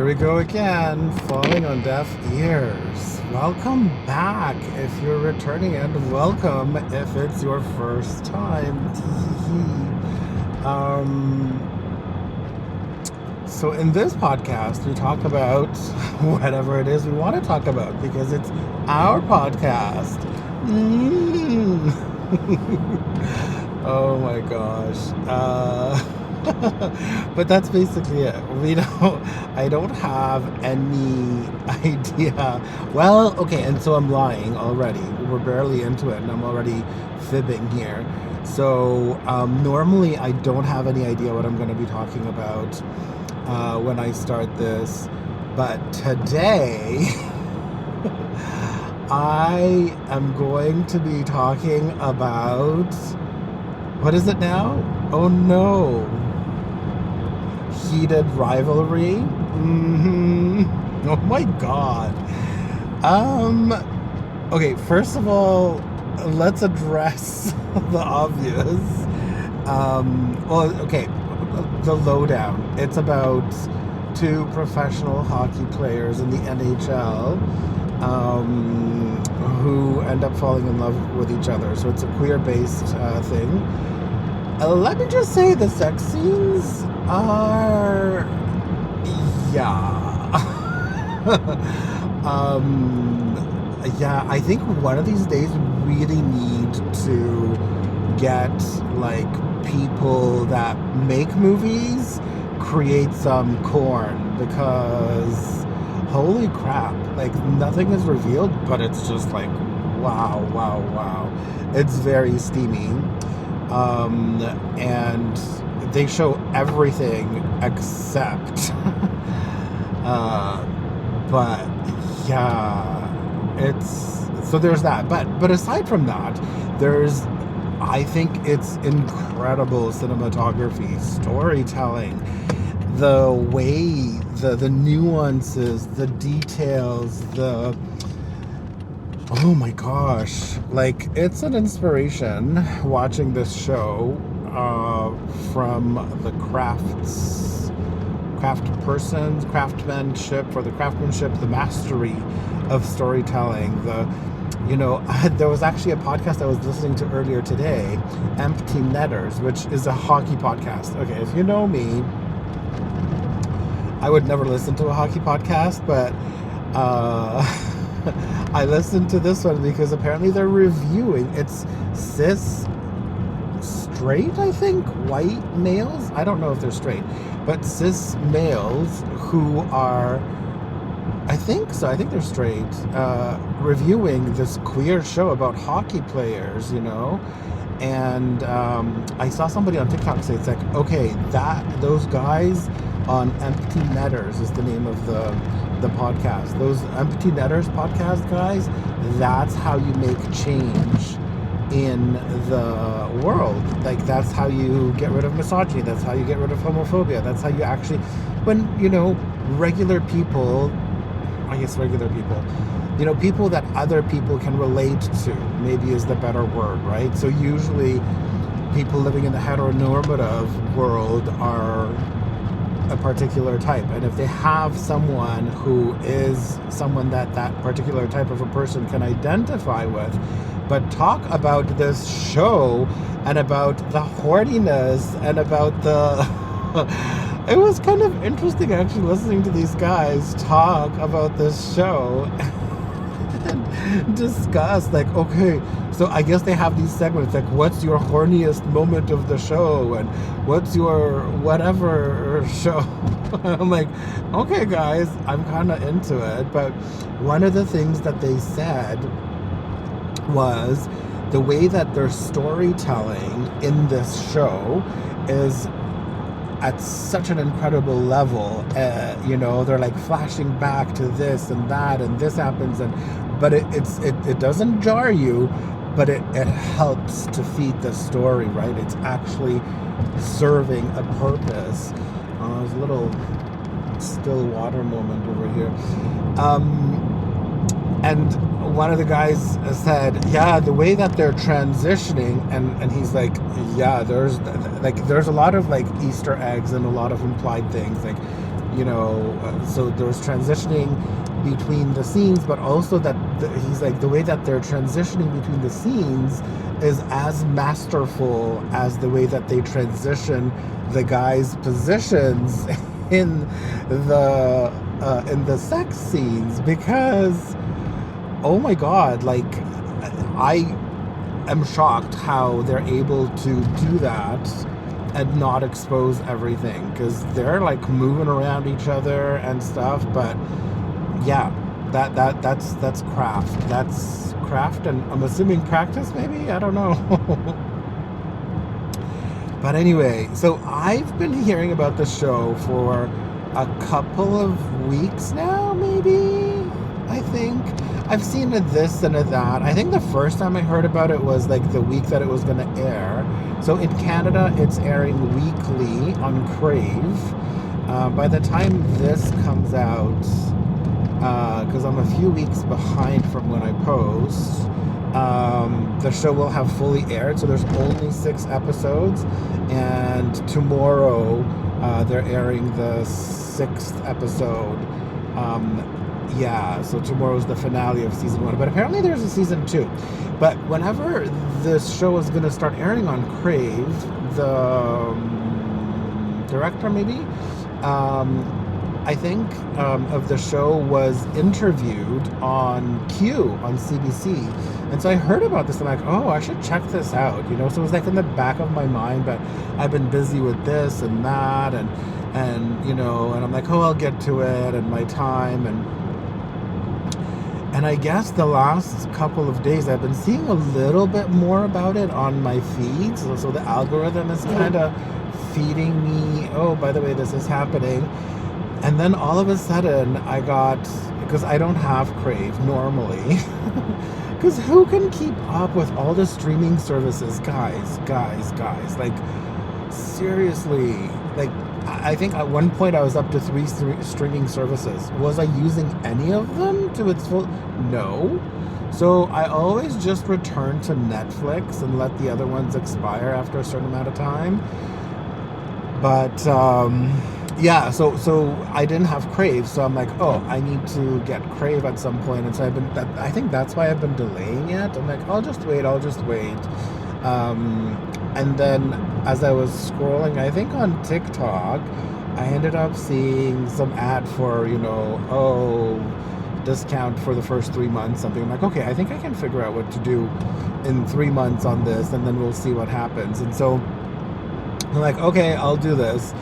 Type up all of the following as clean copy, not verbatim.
Here we go again, falling on deaf ears. Welcome back if you're returning, and welcome if it's your first time. So in this podcast, we talk about whatever it is we want to talk about because it's our podcast. Oh my gosh. But that's basically it. I don't have any idea. Well, okay, and so I'm lying already. We're barely into it and I'm already fibbing here. So normally I don't have any idea what I'm going to be talking about when I start this. But today I am going to be talking about, what is it now? Oh no. Heated Rivalry. Oh my god. Okay, first of all, let's address the obvious. The lowdown. It's about two professional hockey players in the NHL who end up falling in love with each other. So it's a queer-based thing. Let me just say the sex scenes are, I think one of these days we really need to get like people that make movies create some corn, because holy crap, like nothing is revealed, but it's just like wow. It's very steamy. And they show everything except but yeah, it's, so there's that, but aside from that, I think it's incredible cinematography, storytelling, the way, the nuances, the details, oh my gosh, like it's an inspiration watching this show from the craftsmanship, the mastery of storytelling. There was actually a podcast I was listening to earlier today, Empty Netters, which is a hockey podcast. Okay, if you know me, I would never listen to a hockey podcast, but I listened to this one because apparently they're reviewing, it's straight, I think, white males, I don't know if they're straight, but cis males who are, I think they're straight, reviewing this queer show about hockey players, and I saw somebody on TikTok say, it's like, okay, those guys on Empty Netters is the name of the podcast. Those Empty Netters podcast guys, that's how you make change in the world. Like, that's how you get rid of misogyny. That's how you get rid of homophobia. That's how you actually, when, regular people, people that other people can relate to, maybe is the better word, right? So usually people living in the heteronormative world are a particular type, and if they have someone who is someone that particular type of a person can identify with, but talk about this show and about the horniness and about the it was kind of interesting actually listening to these guys talk about this show and discuss, like, okay, so I guess they have these segments like, what's your horniest moment of the show, and what's your whatever show. I'm like, okay guys, I'm kind of into it. But one of the things that they said was the way that their storytelling in this show is at such an incredible level. They're like flashing back to this and that, and this happens, but it doesn't jar you, but it helps to feed the story, right? It's actually serving a purpose. There's a little still water moment over here. And one of the guys said, yeah, the way that they're transitioning, and he's like, yeah, there's a lot of like Easter eggs and a lot of implied things. Like, so there's transitioning between the scenes, but also that he's like, the way that they're transitioning between the scenes is as masterful as the way that they transition the guys' positions in the sex scenes, because oh my god, like I am shocked how they're able to do that and not expose everything, because they're like moving around each other and stuff. But yeah, that's craft. That's craft, and I'm assuming practice, maybe, I don't know. But anyway, so I've been hearing about the show for a couple of weeks now, maybe. I think I've seen a this and a that. I think the first time I heard about it was like the week that it was going to air. So in Canada, it's airing weekly on Crave. By the time this comes out, because I'm a few weeks behind from when I post, the show will have fully aired. So there's only 6 episodes, and tomorrow they're airing the 6th episode. So tomorrow's the finale of season 1, but apparently there's a season 2. But whenever this show is going to start airing on Crave, the director, maybe, I think, of the show was interviewed on Q on CBC. And so I heard about this. I'm like, oh, I should check this out. So it was like in the back of my mind, but I've been busy with this and that, and and I'm like, oh, I'll get to it and my time. And I guess the last couple of days I've been seeing a little bit more about it on my feeds. So the algorithm is kind of feeding me, oh, by the way, this is happening. And then all of a sudden I got, because I don't have Crave normally, because who can keep up with all the streaming services? Guys, like, seriously, like, I think at one point I was up to 3 streaming services. Was I using any of them to its full? No. So I always just return to Netflix and let the other ones expire after a certain amount of time. But so I didn't have Crave, so I'm like, oh, I need to get Crave at some point. And so I think that's why I've been delaying it. I'm like, I'll just wait. And then as I was scrolling, I think on TikTok, I ended up seeing some ad for, discount for the first 3 months, something. I'm like, okay, I think I can figure out what to do in 3 months on this, and then we'll see what happens. And so I'm like, okay, I'll do this.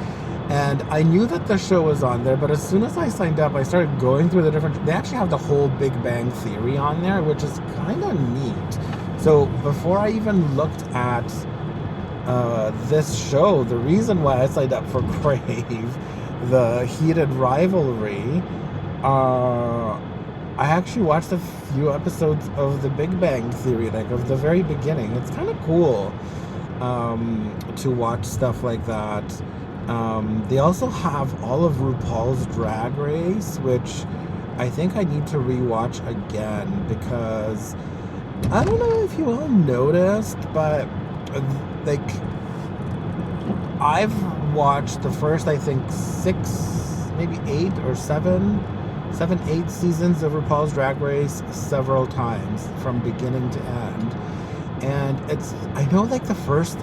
And I knew that the show was on there, but as soon as I signed up, I started going through the different... They actually have the whole Big Bang Theory on there, which is kind of neat. So before I even looked at this show, the reason why I signed up for Crave, the Heated Rivalry, I actually watched a few episodes of the Big Bang Theory, like of the very beginning. It's kind of cool to watch stuff like that. They also have all of RuPaul's Drag Race, which I think I need to rewatch again, because I don't know if you all noticed, but like, I've watched the first, I think, 6, maybe 8 or 7, 8 seasons of RuPaul's Drag Race several times from beginning to end. And I know, like, the first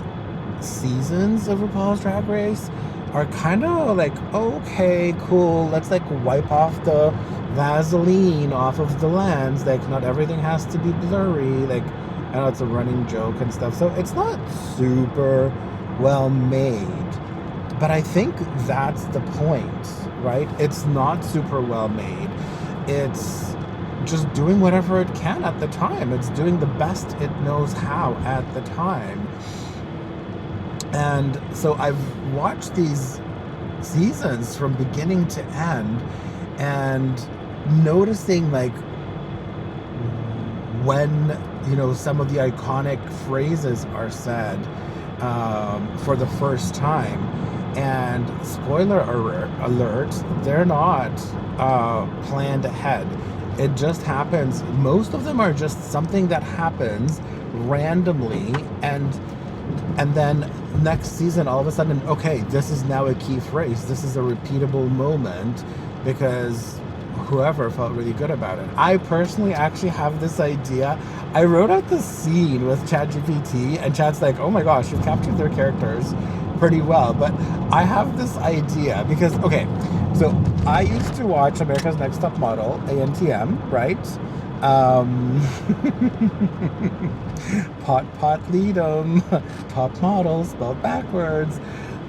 seasons of RuPaul's Drag Race are kind of like, okay, cool, let's like wipe off the Vaseline off of the lens, like not everything has to be blurry, like, I know it's a running joke and stuff, so it's not super well made, but I think that's the point, right? It's not super well made. It's just doing whatever it can at the time. It's doing the best it knows how at the time. And so I've watched these seasons from beginning to end and noticing, like, when some of the iconic phrases are said for the first time. And spoiler alert, they're not planned ahead. It just happens. Most of them are just something that happens randomly, and And then next season, all of a sudden, okay, this is now a key phrase. This is a repeatable moment because whoever felt really good about it. I personally actually have this idea. I wrote out the scene with ChatGPT, and Chat's like, oh my gosh, you've captured their characters pretty well. But I have this idea because, okay, so I used to watch America's Next Top Model, ANTM, right? Pot lead 'em, top model spelled backwards.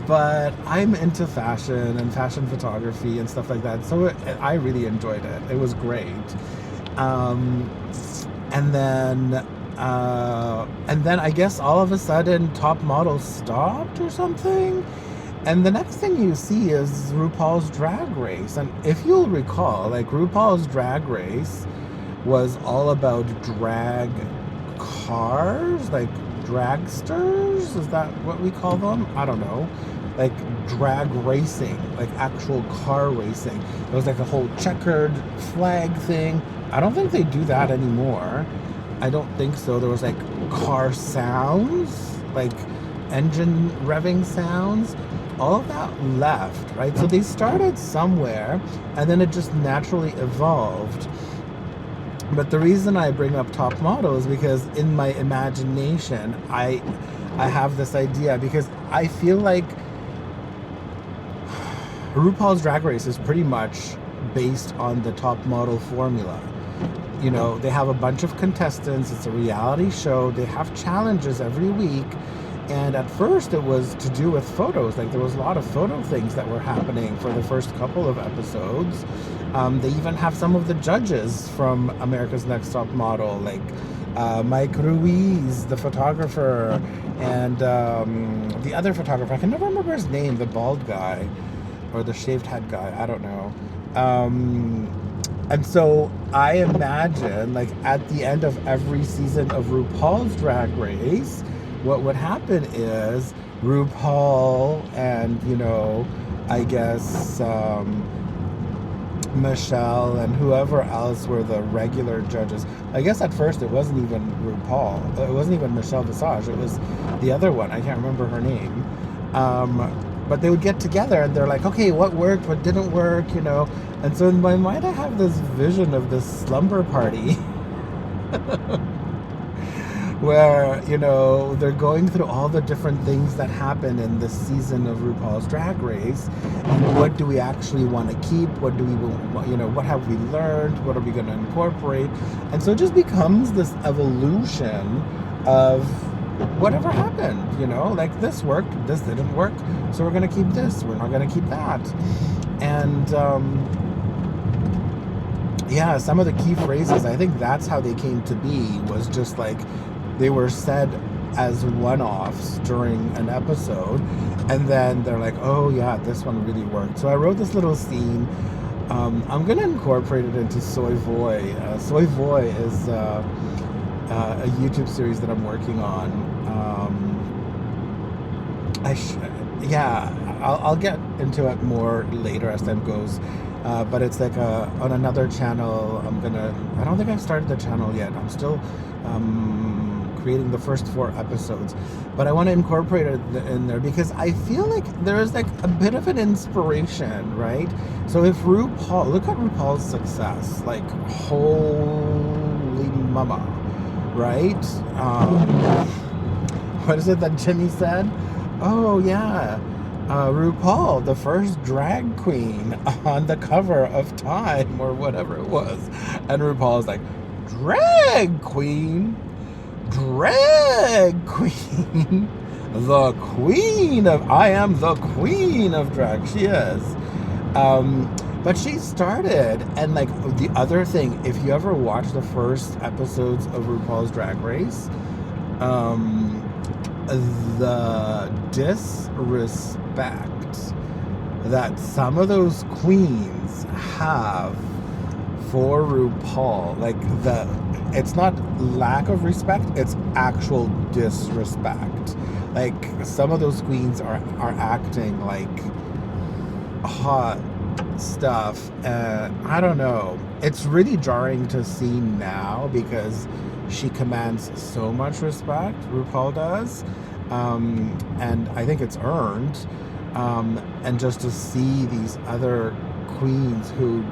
But I'm into fashion and fashion photography and stuff like that, so I really enjoyed it. It was great. And then I guess all of a sudden Top Model stopped or something. And the next thing you see is RuPaul's Drag Race. And if you'll recall, like RuPaul's Drag Race was all about drag cars, like dragsters. Is that what we call them? I don't know. Like drag racing, like actual car racing. It was like a whole checkered flag thing. I don't think they do that anymore. I don't think so. There was like car sounds, like engine revving sounds. All of that left, right? So they started somewhere and then it just naturally evolved. But the reason I bring up Top Model is because in my imagination, I have this idea because I feel like RuPaul's Drag Race is pretty much based on the Top Model formula. You know, they have a bunch of contestants. It's a reality show. They have challenges every week. And at first it was to do with photos. Like there was a lot of photo things that were happening for the first couple of episodes. They even have some of the judges from America's Next Top Model, like Mike Ruiz, the photographer, and the other photographer. I can never remember his name, the bald guy or the shaved head guy. I don't know. And so I imagine, like at the end of every season of RuPaul's Drag Race, what would happen is RuPaul and, you know, I guess Michelle and whoever else were the regular judges. I guess at first it wasn't even RuPaul. It wasn't even Michelle Visage. It was the other one. I can't remember her name. But they would get together and they're like, okay, what worked, what didn't work, you know? And so in my mind, I have this vision of this slumber party where, you know, they're going through all the different things that happen in this season of RuPaul's Drag Race. And what do we actually want to keep? What do we, you know, what have we learned? What are we going to incorporate? And so it just becomes this evolution of whatever happened, you know, like this worked, this didn't work, so we're going to keep this, we're not going to keep that. And yeah, some of the key phrases, I think that's how they came to be, was just like they were said as one-offs during an episode, and then they're like, oh yeah, this one really worked. So I wrote this little scene. I'm going to incorporate it into Soy Voy. Soy Voy is a YouTube series that I'm working on. I'll get into it more later as time goes. But it's like on another channel. I don't think I've started the channel yet. I'm still creating the first 4 episodes, but I want to incorporate it in there because I feel like there is like a bit of an inspiration, right? So if RuPaul, look at RuPaul's success, like holy mama, right? What is it that Jimmy said? Oh yeah, RuPaul, the first drag queen on the cover of Time or whatever it was. And RuPaul's like, drag queen? Drag queen? The queen of, I am the queen of drag. She is. But she started, and like the other thing, if you ever watch the first episodes of RuPaul's Drag Race, the disrespect that some of those queens have for RuPaul, like it's not lack of respect, it's actual disrespect. Like some of those queens are acting like hot stuff. I don't know. It's really jarring to see now because she commands so much respect, RuPaul does. and I think it's earned. And just to see these other queens who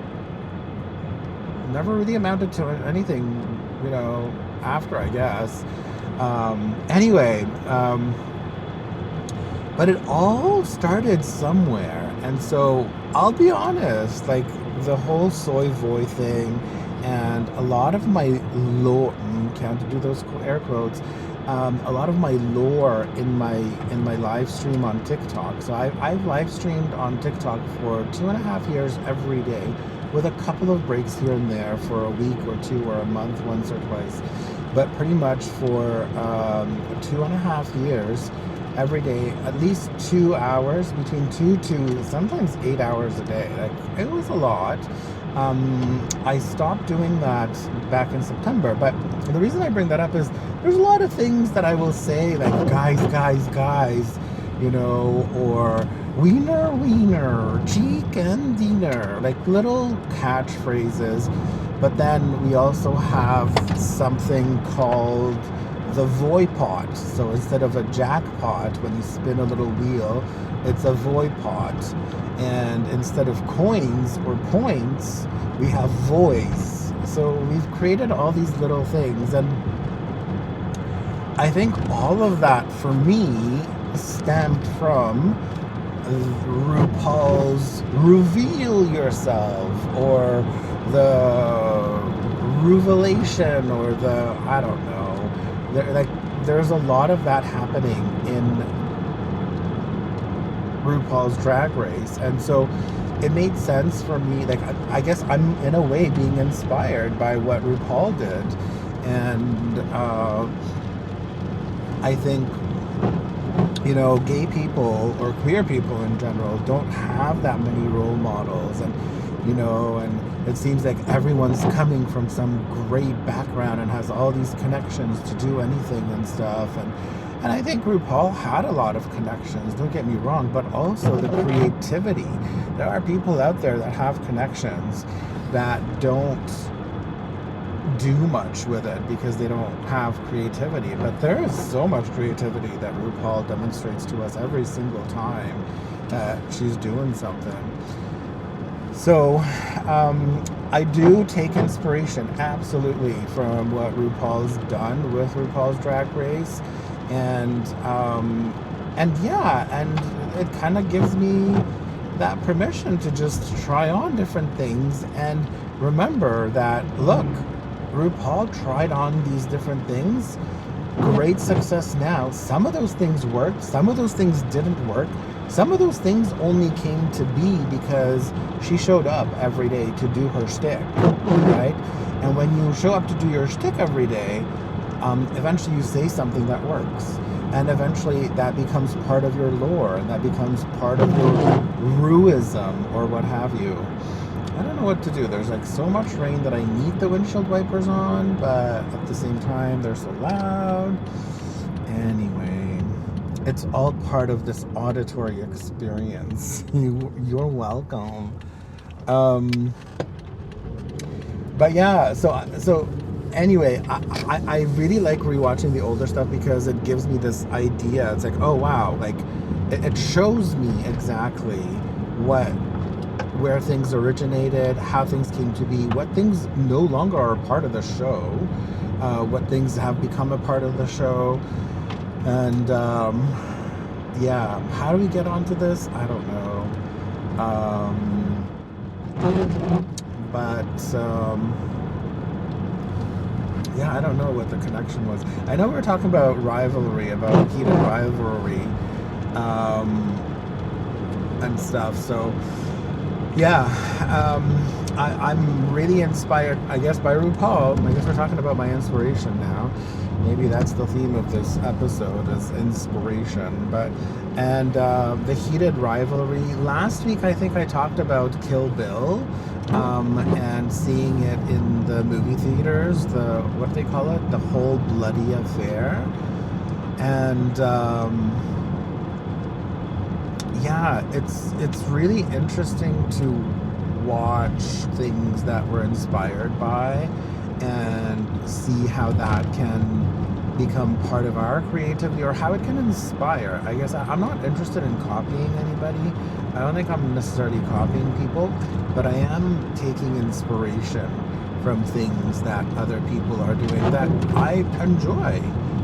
never really amounted to anything, after, I guess. Anyway, but it all started somewhere. And so I'll be honest, like the whole soy voy thing and a lot of my lore, can't do those air quotes, a lot of my lore in my live stream on TikTok. So I've live streamed on TikTok for 2.5 years every day, with a couple of breaks here and there for a week or two or a month once or twice, but pretty much for 2.5 years every day, at least 2 hours, between 2 to sometimes 8 hours a day. Like, it was a lot. I stopped doing that back in September, but the reason I bring that up is there's a lot of things that I will say, like guys, or wiener, cheek and dinner, like little catchphrases. But then we also have something called the voy pot. So instead of a jackpot, when you spin a little wheel, it's a voy pot. And instead of coins or points, we have voice. So we've created all these little things. And I think all of that, for me, stemmed from RuPaul's Reveal Yourself, or the Revelation, or the, I don't know. There's a lot of that happening in RuPaul's Drag Race. And so it made sense for me. Like, I guess I'm in a way being inspired by what RuPaul did. And I think, gay people or queer people in general don't have that many role models. And and it seems like everyone's coming from some great background and has all these connections to do anything and stuff. And I think RuPaul had a lot of connections, don't get me wrong, but also the creativity. There are people out there that have connections that don't do much with it because they don't have creativity. But there is so much creativity that RuPaul demonstrates to us every single time that she's doing something. So I do take inspiration, absolutely, from what RuPaul's done with RuPaul's Drag Race. And it kind of gives me that permission to just try on different things and remember that, look, RuPaul tried on these different things, great success now. Some of those things worked, some of those things didn't work. Some of those things only came to be because she showed up every day to do her shtick, right? And when you show up to do your shtick every day, eventually you say something that works. And eventually that becomes part of your lore, and that becomes part of your Ruism or what have you. I don't know what to do. There's like so much rain that I need the windshield wipers on, but at the same time, they're so loud. Anyway, it's all part of this auditory experience. You're welcome. But yeah, so anyway, I really like rewatching the older stuff because it gives me this idea. It's like, oh wow, like it shows me exactly where things originated, how things came to be, what things no longer are part of the show, what things have become a part of the show. And how do we get onto this? I don't know. I don't know what the connection was. I know we were talking about rivalry, about Heated Rivalry, and stuff. So I'm really inspired, I guess, by RuPaul. I guess we're talking about my inspiration now. Maybe that's the theme of this episode, is inspiration. And the Heated Rivalry. Last week, I think I talked about Kill Bill, and seeing it in the movie theaters, what do they call it? The Whole Bloody Affair. And it's really interesting to watch things that we're inspired by and see how that can become part of our creativity, or how it can inspire. I guess I'm not interested in copying anybody. I don't think I'm necessarily copying people, but I am taking inspiration from things that other people are doing that I enjoy,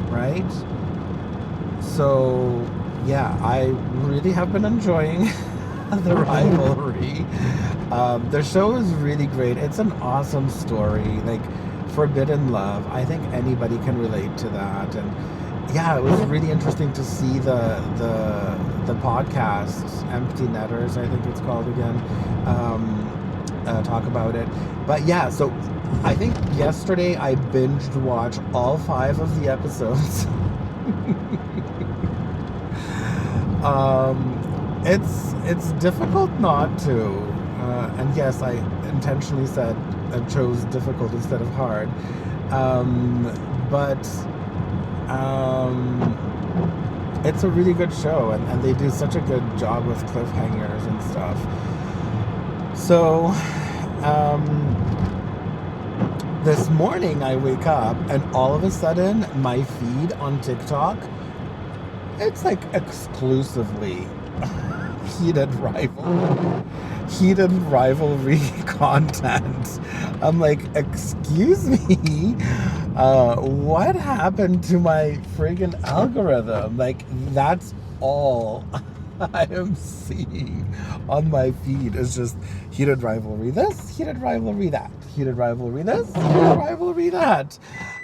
right? So yeah, I really have been enjoying the rivalry. The show is really great. It's an awesome story, like forbidden love. I think anybody can relate to that. And yeah, it was really interesting to see the podcast, Empty Netters, I think it's called again, talk about it. But yeah, so I think yesterday I binged watched all 5 of the episodes. It's difficult not to, and yes, I intentionally said I chose difficult instead of hard, but it's a really good show, and they do such a good job with cliffhangers and stuff. So this morning I wake up and all of a sudden my feed on TikTok, it's like exclusively heated rivalry content. I'm like, excuse me, what happened to my friggin' algorithm? Like, that's all I am seeing on my feed is just heated rivalry this, heated rivalry that, heated rivalry this, heated rivalry that.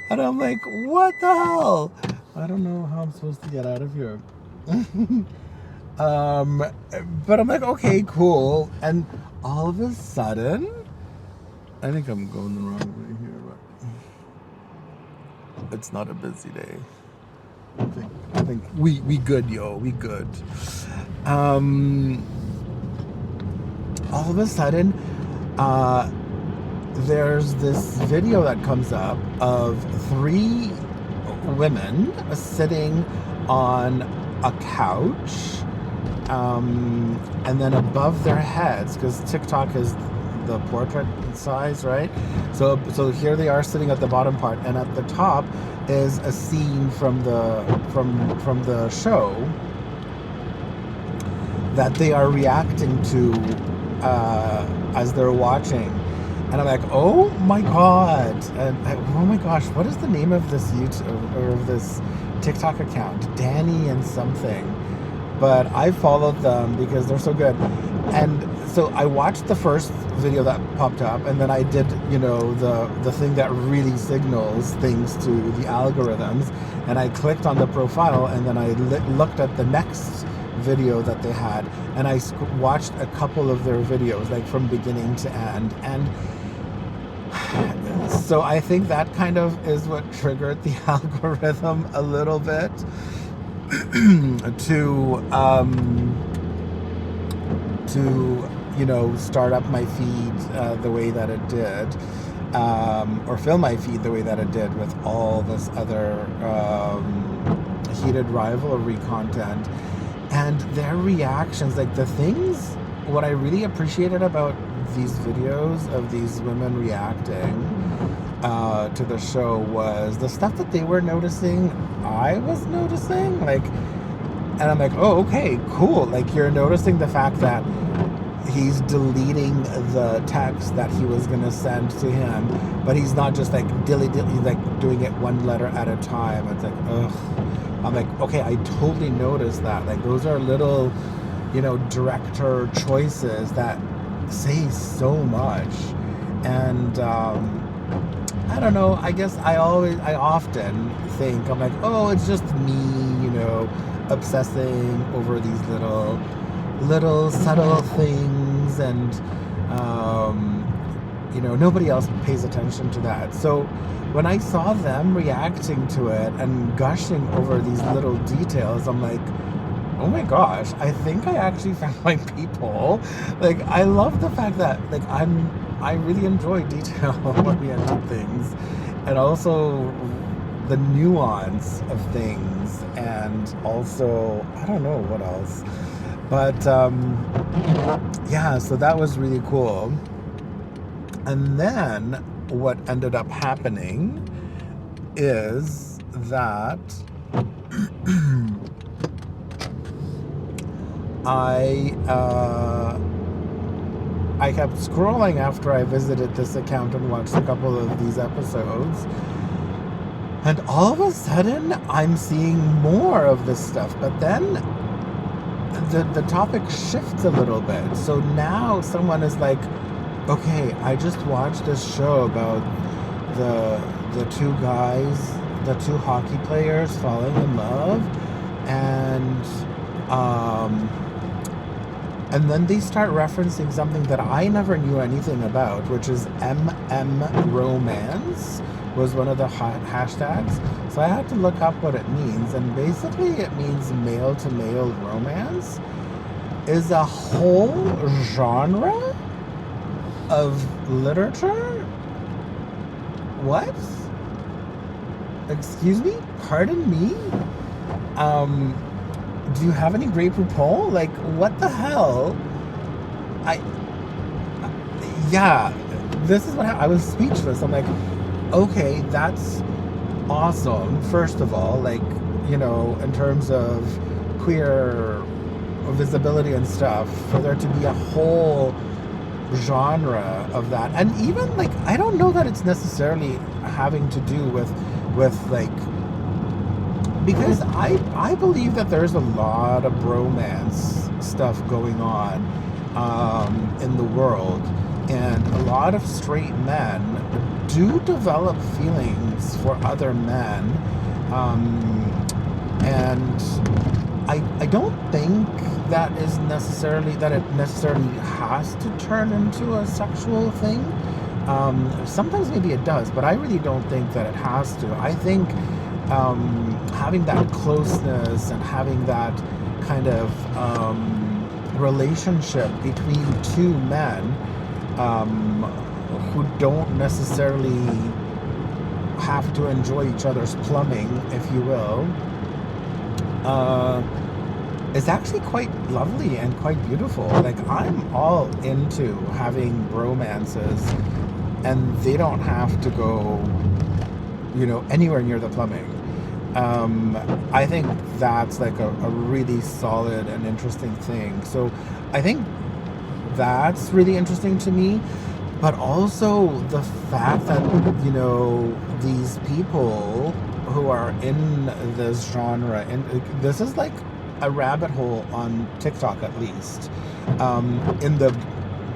And I'm like, what the hell? I don't know how I'm supposed to get out of here. But I'm like, okay, cool. And all of a sudden, I think I'm going the wrong way here, but it's not a busy day. I think we good, yo. We good. All of a sudden, there's this video that comes up of 3 women sitting on a couch, and then above their heads, because TikTok is the portrait size, right? So here they are sitting at the bottom part, and at the top is a scene from the show that they are reacting to as they're watching. And I'm like, oh my god, and oh my gosh, what is the name of this YouTube or of this TikTok account? Danni and something. But I followed them because they're so good. And so I watched the first video that popped up, and then I did, the thing that really signals things to the algorithms, and I clicked on the profile, and then I looked at the next video that they had, and I watched a couple of their videos, like from beginning to end. And so I think that kind of is what triggered the algorithm a little bit to start up my feed the way that it did, or fill my feed the way that it did with all this other heated rivalry content. And their reactions, like what I really appreciated about these videos of these women reacting to the show was the stuff that they were noticing, I was noticing. And I'm like, oh, okay, cool. Like, you're noticing the fact that he's deleting the text that he was going to send to him, but he's not just like dilly-dilly, like doing it one letter at a time. It's like, ugh. I'm like, okay, I totally noticed that. Like, those are little, director choices that say so much. And I don't know, I guess I often think, I'm like, oh, it's just me, obsessing over these little subtle things, and nobody else pays attention to that. So when I saw them reacting to it and gushing over these little details, I'm like, oh my gosh, I think I actually found my people. Like, I love the fact that, like, I really enjoy detail-oriented things, and also the nuance of things, and also, I don't know what else. But, yeah, so that was really cool. And then what ended up happening is that I kept scrolling after I visited this account and watched a couple of these episodes, and all of a sudden I'm seeing more of this stuff. But then the topic shifts a little bit. So now someone is like, okay, I just watched this show about the two guys, the two hockey players falling in love, and then they start referencing something that I never knew anything about, which is romance was one of the hashtags. So I had to look up what it means, and basically it means male-to-male romance is a whole genre of literature. What? Excuse me? Pardon me? Do you have any Grey Poupon? Like, what the hell? Yeah, this is what I was speechless. I'm like, okay, that's awesome. First of all, like, you know, in terms of queer visibility and stuff, for there to be a whole genre of that. And even, like, I don't know that it's necessarily having to do with like, because I believe that there's a lot of bromance stuff going on in the world, and a lot of straight men do develop feelings for other men, and I don't think that it necessarily has to turn into a sexual thing. Sometimes maybe it does, but I really don't think that it has to. I think having that closeness and having that kind of relationship between two men who don't necessarily have to enjoy each other's plumbing, if you will, is actually quite lovely and quite beautiful. Like, I'm all into having romances, and they don't have to go, you know, anywhere near the plumbing. I think that's like a really solid and interesting thing. So I think that's really interesting to me. But also the fact that, you know, these people who are in this genre, and this is like a rabbit hole on TikTok at least.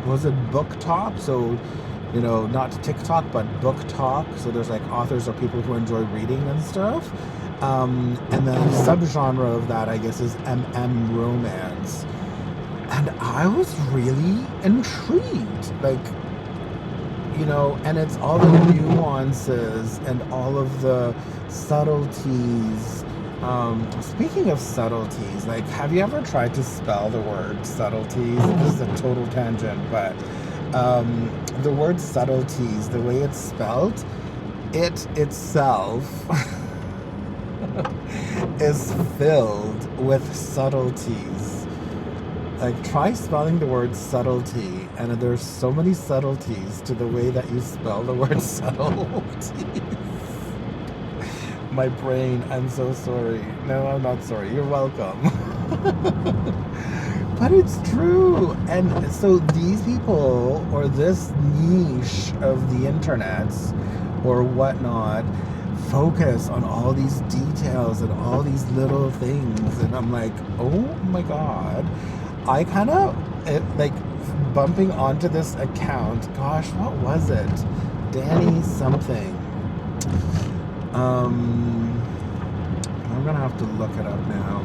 Was it Booktok? So, you know, not TikTok, but Booktok. So there's like authors or people who enjoy reading and stuff. And then the subgenre of that, I guess, is romance. And I was really intrigued. Like, you know, and it's all the nuances and all of the subtleties. Speaking of subtleties, like, have you ever tried to spell the word subtleties? This is a total tangent, but the word subtleties, the way it's spelled, it itself is filled with subtleties. Like, try spelling the word subtlety, and there's so many subtleties to the way that you spell the word subtleties. My brain, I'm so sorry. No, I'm not sorry. You're welcome. But it's true. And so these people, or this niche of the internet or whatnot, focus on all these details and all these little things. And I'm like, oh my God. I kind of, like, bumping onto this account. Gosh, what was it? Danni something. I'm gonna have to look it up now.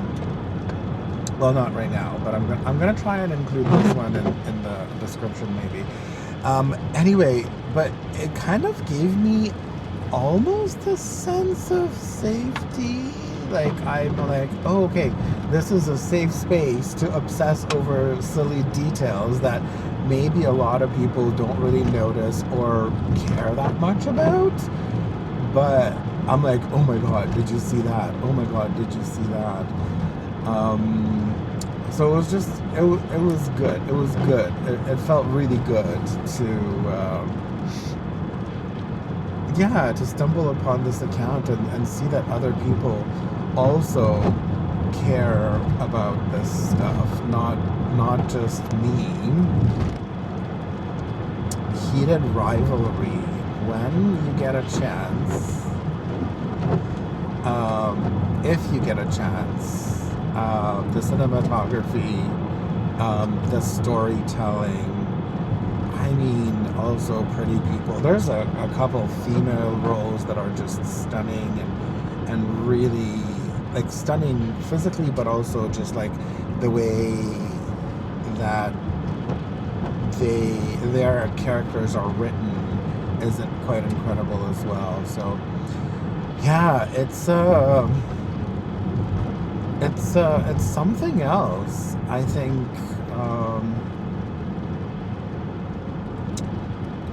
Well, not right now, but I'm gonna try and include this one in the description maybe. Anyway, but it kind of gave me almost a sense of safety. Like, I'm like, oh, okay, this is a safe space to obsess over silly details that maybe a lot of people don't really notice or care that much about. But I'm like, oh my God, did you see that? Oh my God, did you see that? So it was just, it was good. It was good. It felt really good to yeah, to stumble upon this account and see that other people also care about this stuff, not just me. Heated Rivalry. When you get a chance, if you get a chance, the cinematography, the storytelling, I mean, also pretty people. There's a couple female roles that are just stunning and really, like, stunning physically, but also just like the way that their characters are written isn't quite incredible as well. So yeah, it's something else. I think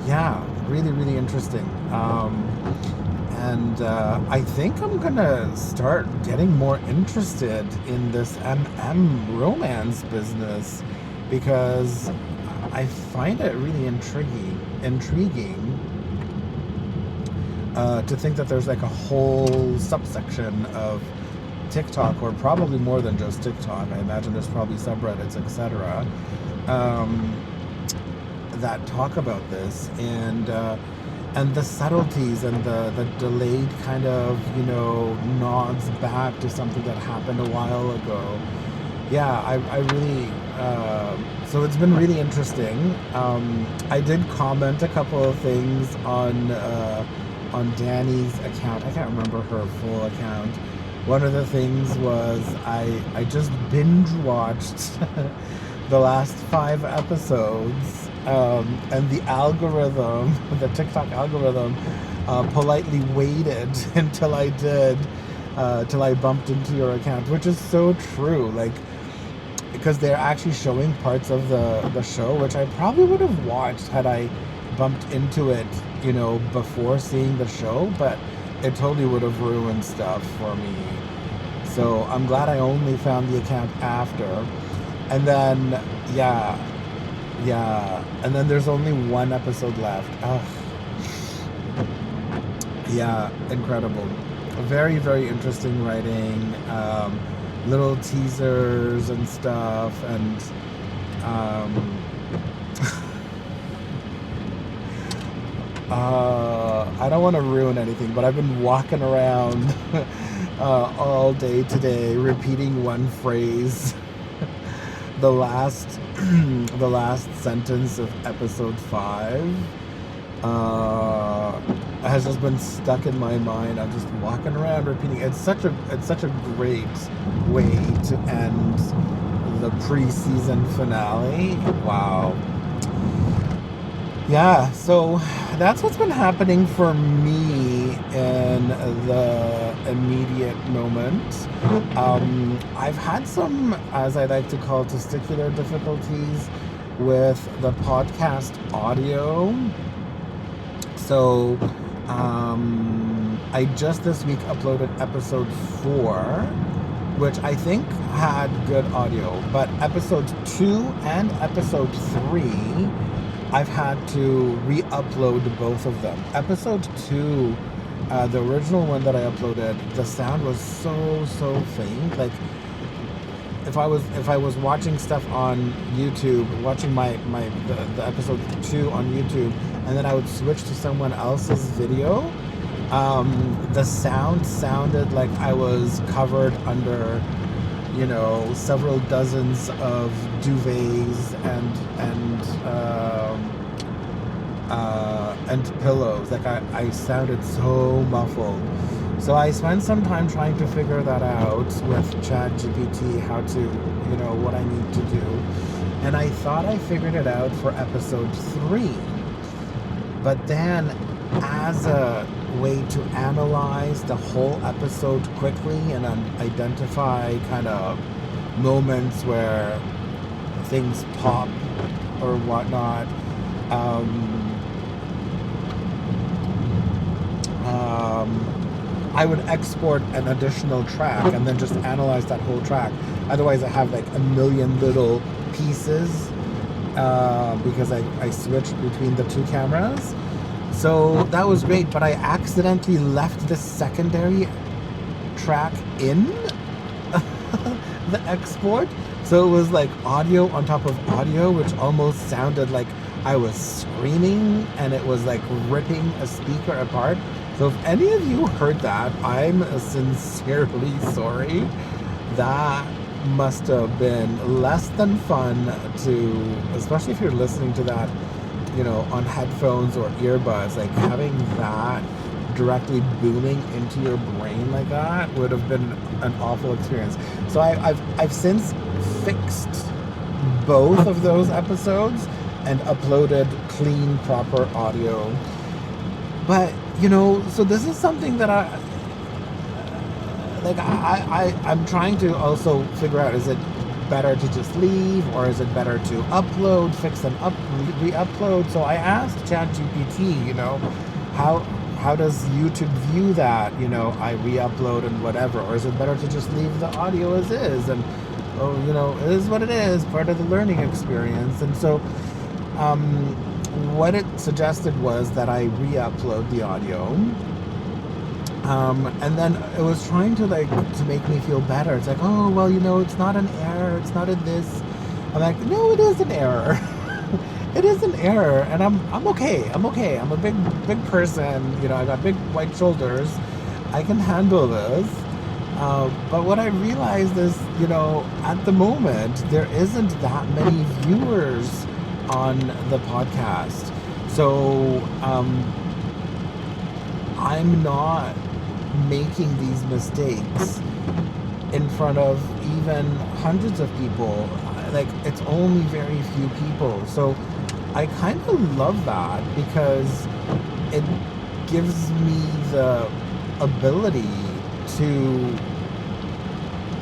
yeah, really, really interesting. And I think I'm gonna start getting more interested in this romance business, because I find it really intriguing to think that there's like a whole subsection of TikTok, or probably more than just TikTok. I imagine there's probably subreddits, etc., that talk about this, and the subtleties and the delayed kind of, nods back to something that happened a while ago. Yeah, I really, so it's been really interesting. I did comment a couple of things on Danni's account. I can't remember her full account. One of the things was I just binge watched the last 5 episodes, and the algorithm, the TikTok algorithm, politely waited until I did, till I bumped into your account, which is so true. Like, because they're actually showing parts of the show, which I probably would have watched had I bumped into it, before seeing the show, but it totally would have ruined stuff for me. So I'm glad I only found the account after. And then, yeah, and then there's only 1 episode left. Ugh. Yeah, incredible. Very, very interesting writing. Little teasers and stuff, and I don't want to ruin anything, but I've been walking around all day today repeating one phrase. The last the last sentence of episode 5 has just been stuck in my mind. I'm just walking around repeating. It's such a great way to end the pre-season finale. Wow. Yeah, so that's what's been happening for me in the immediate moment. I've had some, as I like to call, testicular difficulties with the podcast audio. So I just this week uploaded episode 4, which I think had good audio, but episode 2 and episode 3, I've had to re-upload both of them. Episode 2, the original one that I uploaded, the sound was so faint. Like, if I was watching stuff on YouTube, watching the episode 2 on YouTube, and then I would switch to someone else's video, the sound sounded like I was covered under, several dozens of duvets and pillows. Like, I sounded so muffled. So I spent some time trying to figure that out with ChatGPT, how to, what I need to do. And I thought I figured it out for episode 3. But then, as a way to analyze the whole episode quickly and identify kind of moments where things pop or whatnot, I would export an additional track and then just analyze that whole track. Otherwise, I have like a million little pieces because I switched between the 2 cameras. So that was great, but I accidentally left the secondary track in the export. So it was like audio on top of audio, which almost sounded like I was screaming and it was like ripping a speaker apart. So if any of you heard that, I'm sincerely sorry. That must have been less than fun to, especially if you're listening to that, you know, on headphones or earbuds, like having that directly booming into your brain like that would have been an awful experience. So I've since fixed both of those episodes and uploaded clean, proper audio. But you know, so this is something that I'm trying to also figure out, is it better to just leave, or is it better to upload, fix and re-upload? So I asked ChatGPT, you know, how does YouTube view that, you know, I re-upload and whatever, or is it better to just leave the audio as is? And oh, you know, it is what it is, part of the learning experience. And so what it suggested was that I re-upload the audio. And then it was trying to make me feel better. It's like, oh, well, you know, it's not an error. It's not a this. I'm like, no, it is an error. It is an error. And I'm okay. I'm okay. I'm a big person. You know, I got big white shoulders. I can handle this. But what I realized is, you know, at the moment, there isn't that many viewers on the podcast. So I'm not making these mistakes in front of even hundreds of people. Like, it's only very few people. So I kind of love that, because it gives me the ability to,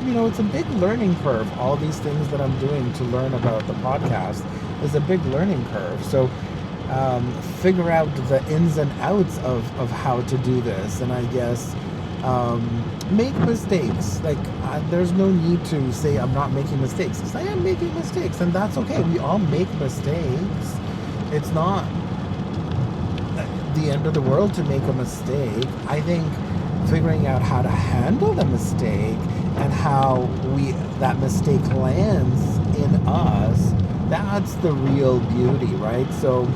you know, it's a big learning curve. All these things that I'm doing to learn about the podcast is a big learning curve. So figure out the ins and outs of how to do this, and I guess make mistakes. Like, there's no need to say I'm not making mistakes, because I am making mistakes, and that's okay. We all make mistakes. It's not the end of the world to make a mistake. I think figuring out how to handle the mistake and how that mistake lands in us, that's the real beauty, right? So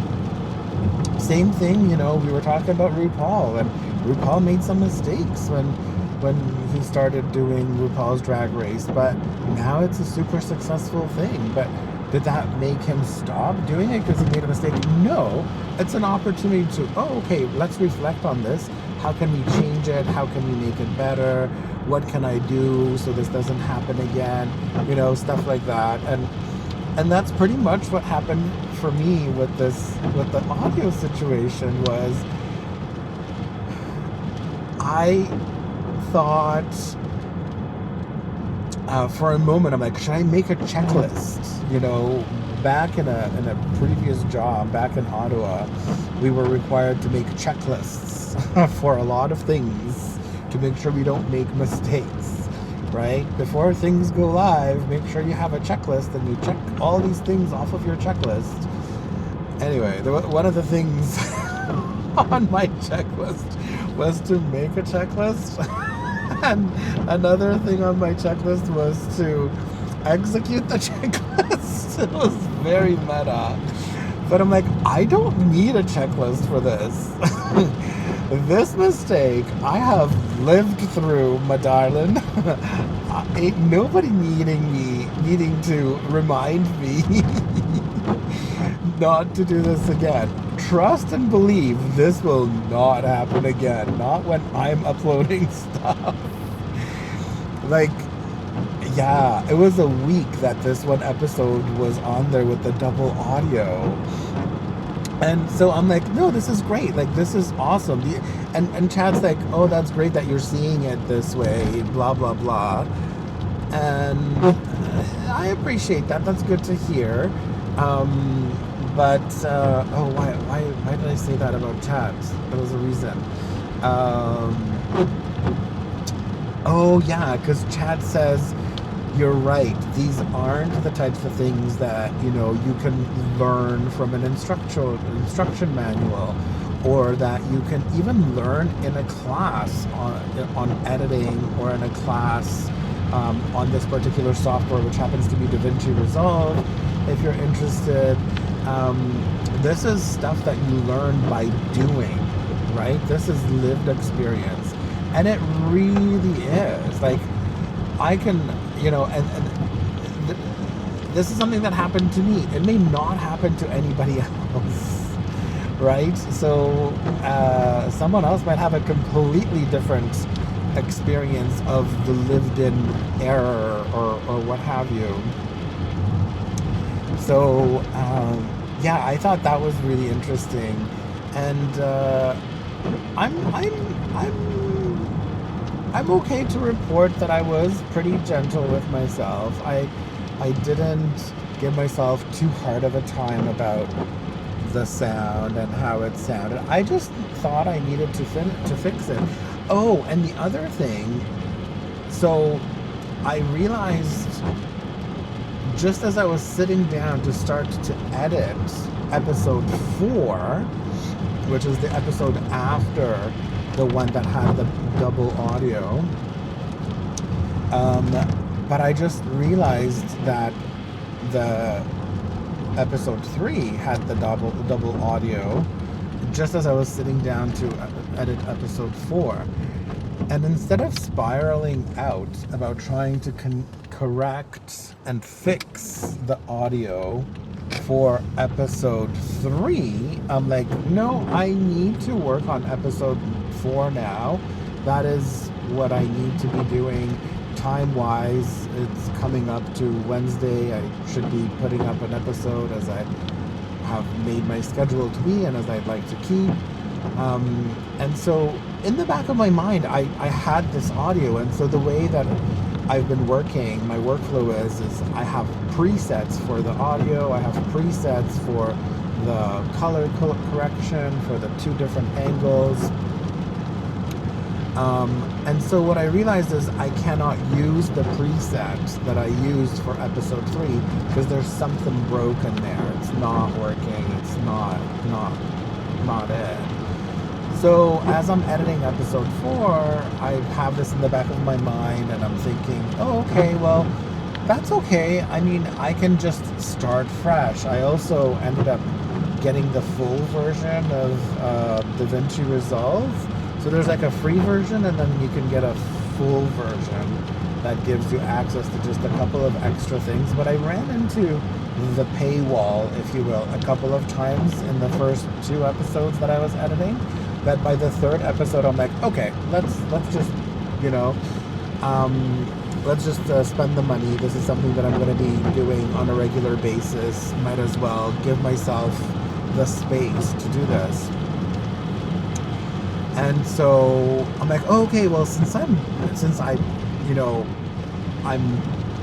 same thing, you know, we were talking about RuPaul, and RuPaul made some mistakes when he started doing RuPaul's Drag Race, but now it's a super successful thing. But did that make him stop doing it because he made a mistake? No. It's an opportunity to, oh, okay, let's reflect on this. How can we change it? How can we make it better? What can I do so this doesn't happen again? You know, stuff like that. And that's pretty much what happened for me with the audio situation. Was I thought for a moment, I'm like, should I make a checklist? You know, back in a previous job back in Ottawa, we were required to make checklists for a lot of things to make sure we don't make mistakes, right? Before things go live, make sure you have a checklist and you check all these things off of your checklist. Anyway, one of the things on my checklist was to make a checklist. And another thing on my checklist was to execute the checklist. It was very meta. But I'm like, I don't need a checklist for this. This mistake I have lived through, my darling. Ain't nobody needing to remind me not to do this again. Trust and believe this will not happen again. Not when I'm uploading stuff. Like, yeah, it was a week that this one episode was on there with the double audio. And so I'm like, no, this is great. Like, this is awesome. And Chad's like, oh, that's great that you're seeing it this way, blah, blah, blah. And I appreciate that. That's good to hear. But why did I say that about Chad? There was a reason. Oh, yeah, because Chad says, you're right. These aren't the types of things that, you know, you can learn from an instruction manual, or that you can even learn in a class on editing, or in a class on this particular software, which happens to be DaVinci Resolve. If you're interested, this is stuff that you learn by doing, right? This is lived experience, and it really is. Like, I can, you know, this is something that happened to me. It may not happen to anybody else, right? So someone else might have a completely different experience of the lived-in error, or what have you. So yeah, I thought that was really interesting, and I'm okay to report that I was pretty gentle with myself. I didn't give myself too hard of a time about the sound and how it sounded. I just thought I needed to fix it. Oh, and the other thing, so I realized just as I was sitting down to start to edit episode 4, which is the episode after the one that had the double audio, but I just realized that the episode 3 had the double audio just as I was sitting down to edit episode 4. And instead of spiraling out about trying to correct and fix the audio for episode 3, I'm like, no, I need to work on episode 4 now. That is what I need to be doing time-wise. It's coming up to Wednesday. I should be putting up an episode as I have made my schedule to be, and as I'd like to keep. And so in the back of my mind, I had this audio, and so the way that I've been working, my workflow is I have presets for the audio, I have presets for the color correction, for the 2 different angles. And so what I realized is I cannot use the preset that I used for episode 3 because there's something broken there. It's not working. It's not it. So as I'm editing episode 4, I have this in the back of my mind, and I'm thinking, oh, okay, well, that's okay. I mean, I can just start fresh. I also ended up getting the full version of DaVinci Resolve. So there's like a free version, and then you can get a full version that gives you access to just a couple of extra things. But I ran into the paywall, if you will, a couple of times in the first 2 episodes that I was editing. That by the 3rd episode, I'm like, okay, let's just, you know, let's just spend the money. This is something that I'm going to be doing on a regular basis. Might as well give myself the space to do this. And so I'm like, oh, okay, well, since I'm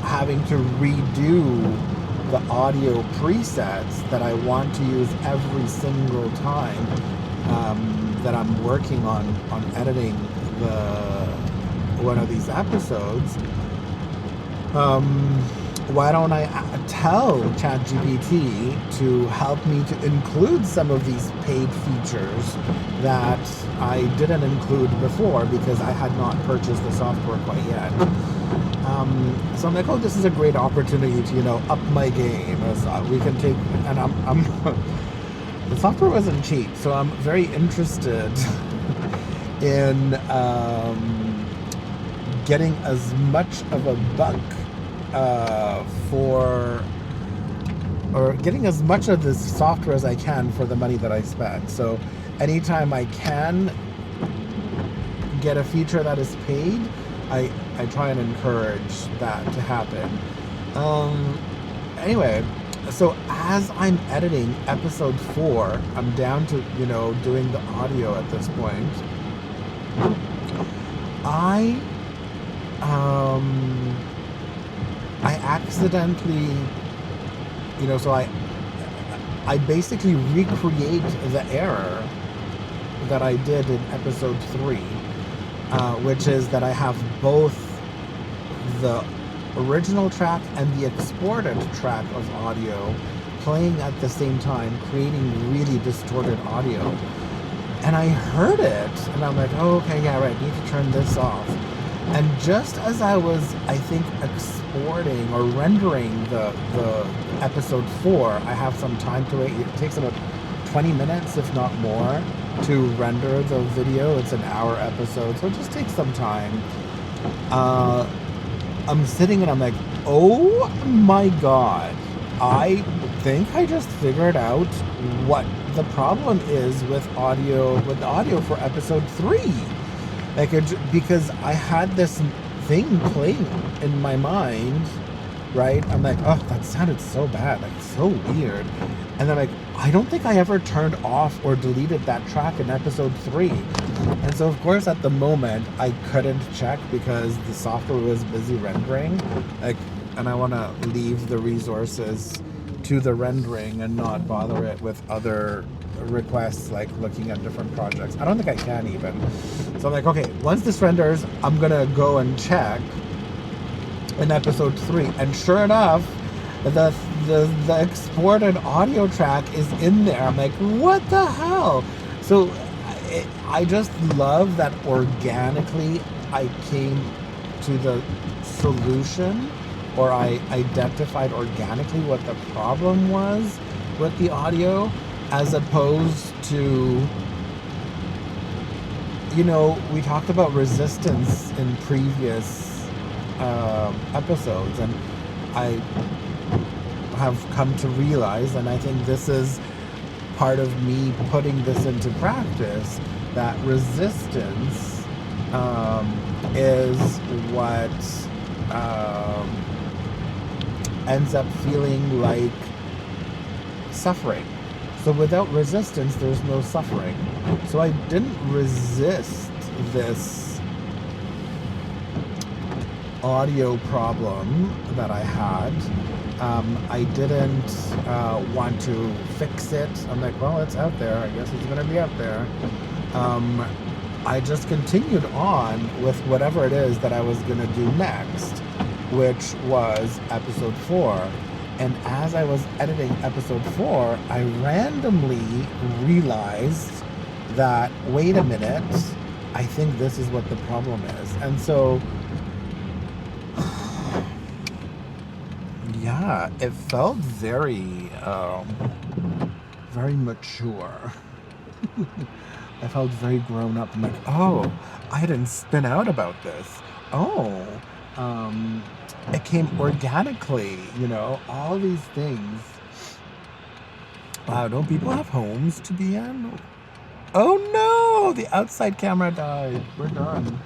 having to redo the audio presets that I want to use every single time that I'm working on editing one of these episodes, why don't I tell ChatGPT to help me to include some of these paid features that I didn't include before because I had not purchased the software quite yet. So I'm like, oh, this is a great opportunity to, you know, up my game. We can take, and I'm the software wasn't cheap, so I'm very interested in getting as much of a buck getting as much of this software as I can for the money that I spend. So anytime I can get a feature that is paid, I try and encourage that to happen. Anyway, so as I'm editing episode 4, I'm down to, you know, doing the audio at this point. I accidentally, you know, so I basically recreate the error that I did in episode 3, which is that I have both the original track and the exported track of audio playing at the same time, creating really distorted audio. And I heard it, and I'm like, oh, okay, yeah, right, I need to turn this off. And just as I was, I think, exporting or rendering the episode 4, I have some time to wait. It takes about 20 minutes, if not more, to render the video. It's an hour episode, so it just takes some time. I'm sitting and I'm like, oh my God, I think I just figured out what the problem is with the audio for episode 3. Like, because I had this thing playing in my mind, right? I'm like, oh, that sounded so bad, like so weird. And then like, I don't think I ever turned off or deleted that track in episode 3. And so of course at the moment I couldn't check because the software was busy rendering. Like, and I want to leave the resources to the rendering and not bother it with other requests, like looking at different projects. I don't think I can even. So I'm like, okay, once this renders, I'm gonna go and check in episode 3, and sure enough, the exported audio track is in there. I'm like, what the hell? So I just love that organically I came to the solution, or I identified organically what the problem was with the audio, as opposed to, you know, we talked about resistance in previous episodes, and I have come to realize, and I think this is part of me putting this into practice, that resistance is what ends up feeling like suffering. So without resistance, there's no suffering. So I didn't resist this audio problem that I had. I didn't want to fix it. I'm like, well, it's out there. I guess it's going to be out there. I just continued on with whatever it is that I was going to do next, which was episode 4. And as I was editing episode 4, I randomly realized that, wait a minute, I think this is what the problem is. And so, yeah, it felt very, very mature. I felt very grown up. I'm like, oh, I didn't spin out about this. Oh, it came organically, you know, all these things. Wow, don't people have homes to be in? Oh no, the outside camera died. We're done.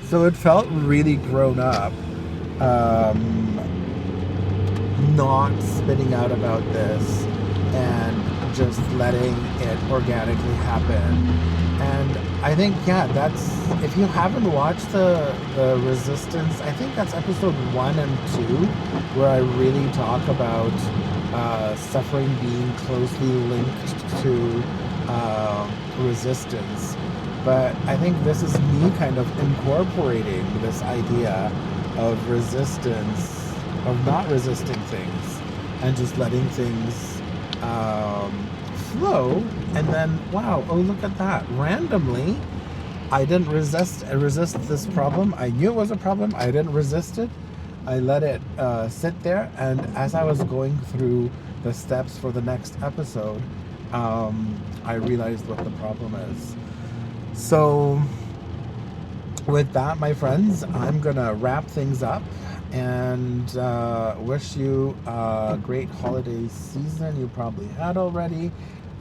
So it felt really grown up, not spinning out about this and just letting it organically happen. And I think, yeah, that's, if you haven't watched the Resistance, I think that's episode 1 and 2, where I really talk about suffering being closely linked to resistance. But I think this is me kind of incorporating this idea of resistance, of not resisting things, and just letting things flow. And then, wow, oh, look at that. Randomly, I didn't resist this problem. I knew it was a problem. I didn't resist it. I let it sit there. And as I was going through the steps for the next episode, I realized what the problem is. So with that, my friends, I'm gonna wrap things up and wish you a great holiday season. You probably had already.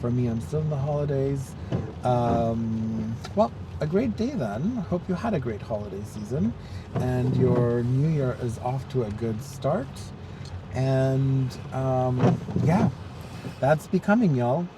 For me, I'm still in the holidays. Well, a great day then. Hope you had a great holiday season and your new year is off to a good start. And yeah, that's becoming, y'all.